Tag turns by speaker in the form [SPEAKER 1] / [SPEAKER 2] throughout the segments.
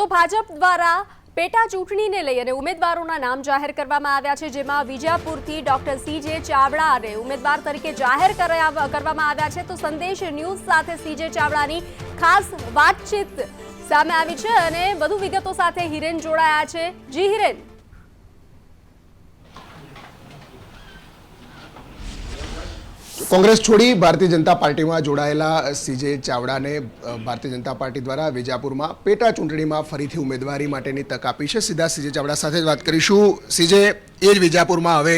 [SPEAKER 1] તો ભાજપ દ્વારા પેટા ચૂંટણીને લઈ અને ઉમેદવારોના નામ જાહેર કરવામાં આવ્યા છે, જેમાં વિજાપુરથી ડોક્ટર સીજે ચાવડાને ઉમેદવાર તરીકે જાહેર કરવામાં આવ્યા છે। તો સંદેશ ન્યૂઝ સાથે સીજે ચાવડાની ખાસ વાતચીત સામે આવી છે અને વધુ વિગતો સાથે હિરેન જોડાયા છે। જી હિરેન,
[SPEAKER 2] कांग्रेस छोड़ी भारतीय जनता पार्टी में जोड़ायेला सीजे चावड़ा ने भारतीय जनता पार्टी द्वारा विजापुर में पेटा चूंटणी में फरीथी उम्मीदवारी माटेनी तक आपी है। सीधा सीजे चावड़ा साथे ज वात करीशुं। सीजे ए ज विजापुर में हवे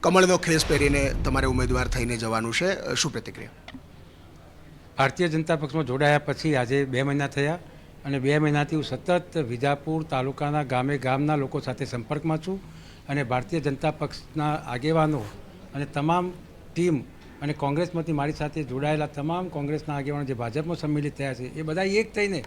[SPEAKER 2] कमळनो खेस पहेरीने तमारे उम्मीदवार थईने जवानुं छे, शुं प्रतिक्रिया?
[SPEAKER 3] भारतीय जनता पक्ष में जोड़ाया पछी आजे 2 महीना थया अने 2 महीनाथी हूँ सतत विजापुर तालुकाना गामे गामना लोको साथे संपर्कमां छुं अने भारतीय जनता पक्षना आगेवानो अने तमाम टीम અને કોંગ્રેસમાંથી મારી સાથે જોડાયેલા તમામ કોંગ્રેસના આગેવાનો જે ભાજપમાં સંમિલિત થયા છે એ બધા એક થઈને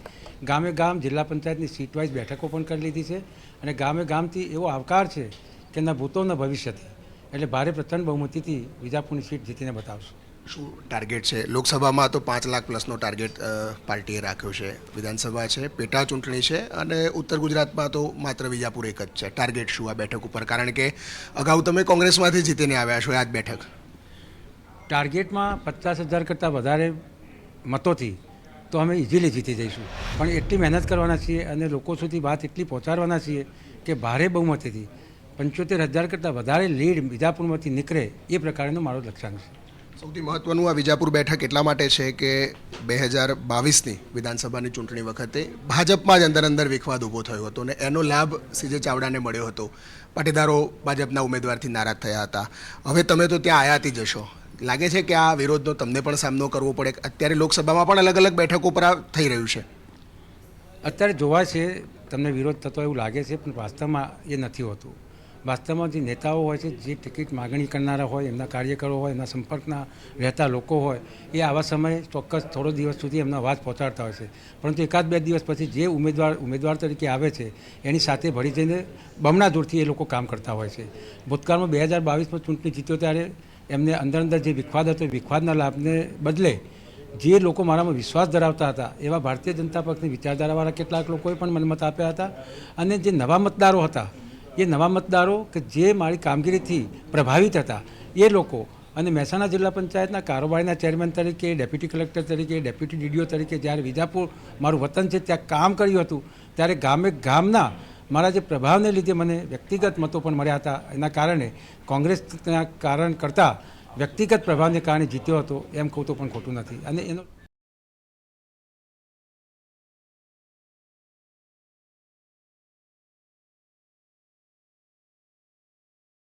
[SPEAKER 3] ગામે ગામ જિલ્લા પંચાયતની સીટ વાઇઝ બેઠકો પણ કરી લીધી છે અને ગામે ગામથી એવો આવકાર છે કે ના ભૂતો ન ભવિષ્યથી, એટલે ભારે પ્રચંડ બહુમતીથી વિજાપુરની સીટ જીતીને બતાવશું।
[SPEAKER 2] શું ટાર્ગેટ છે? લોકસભામાં તો 5 લાખ પ્લસનો ટાર્ગેટ પાર્ટીએ રાખ્યો છે, વિધાનસભા છે, પેટા ચૂંટણી છે અને ઉત્તર ગુજરાતમાં તો માત્ર વિજાપુર એક જ છે। ટાર્ગેટ શું આ બેઠક ઉપર? કારણ કે અગાઉ તમે કોંગ્રેસમાંથી જીતીને આવ્યા છો, આ જ બેઠક
[SPEAKER 3] टार्गेट में 50,000 करता वधारे मतों थी तो अमे इजीली जीती जईशुं, पण एटली मेहनत करवाना छीए अने लोको सुधी बात एटली पहोंचाडवाना छीए कि भारे बहुमतीथी 75,000 करता वधारे लीड विजापुरमांथी निकळे ए प्रकारनो मारो लक्ष्यांक छे।
[SPEAKER 2] સૌથી મહત્વનું આ વિજાપુર બેઠક એટલા માટે છે કે 2022ની વિધાનસભાની ચૂંટણી વખતે ભાજપમાં જ અંદર વિખવાદ ઊભો થયો હતો અને એનો લાભ સીજે ચાવડાને મળ્યો હતો। પાટીદારો ભાજપના ઉમેદવારથી નારાજ થયા હતા। હવે તમે તો ત્યાં આયાતી જશો, લાગે છે કે આ વિરોધનો તમને પણ સામનો કરવો પડે? અત્યારે લોકસભામાં પણ અલગ અલગ બેઠકો પર થઈ રહ્યું છે।
[SPEAKER 3] અત્યારે જોવા છે તમને વિરોધ થતો એવું લાગે છે, પણ વાસ્તવમાં એ નથી હોતું। વાસ્તવમાં જે નેતાઓ હોય છે, જે ટિકિટ માગણી કરનારા હોય, એમના કાર્યકરો હોય, એમના સંપર્કના રહેતા લોકો હોય, એ આવા સમયે ચોક્કસ થોડો દિવસ સુધી એમનો અવાજ પહોંચાડતા હોય છે, પરંતુ 1-2 દિવસ પછી જે ઉમેદવાર તરીકે આવે છે એની સાથે ભળી જઈને બમણા જોરથી એ લોકો કામ કરતા હોય છે। ભૂતકાળમાં 2022માં ચૂંટણી જીત્યો ત્યારે એમને અંદર જે વિખવાદ હતો એ વિખવાદના લાભને બદલે જે લોકો મારામાં વિશ્વાસ ધરાવતા હતા એવા ભારતીય જનતા પક્ષની વિચારધારાવાળા કેટલાક લોકોએ પણ મને મત આપ્યા હતા અને જે નવા મતદારો હતા એ નવા મતદારો કે જે મારી કામગીરીથી પ્રભાવિત હતા એ લોકો અને મહેસાણા જિલ્લા પંચાયતના કારોબારીના ચેરમેન તરીકે, ડેપ્યુટી કલેક્ટર તરીકે, ડેપ્યુટી ડીડીઓ તરીકે જ્યારે વિજાપુર મારું વતન છે ત્યાં કામ કર્યું હતું ત્યારે ગામે ગામના મારા જે પ્રભાવને લીધે મને વ્યક્તિગત મતો પણ મળ્યા હતા। એના કારણે કોંગ્રેસના કારણ કરતાં વ્યક્તિગત પ્રભાવને કારણે જીત્યો હતો એમ કહું તો પણ ખોટું નથી। અને એનો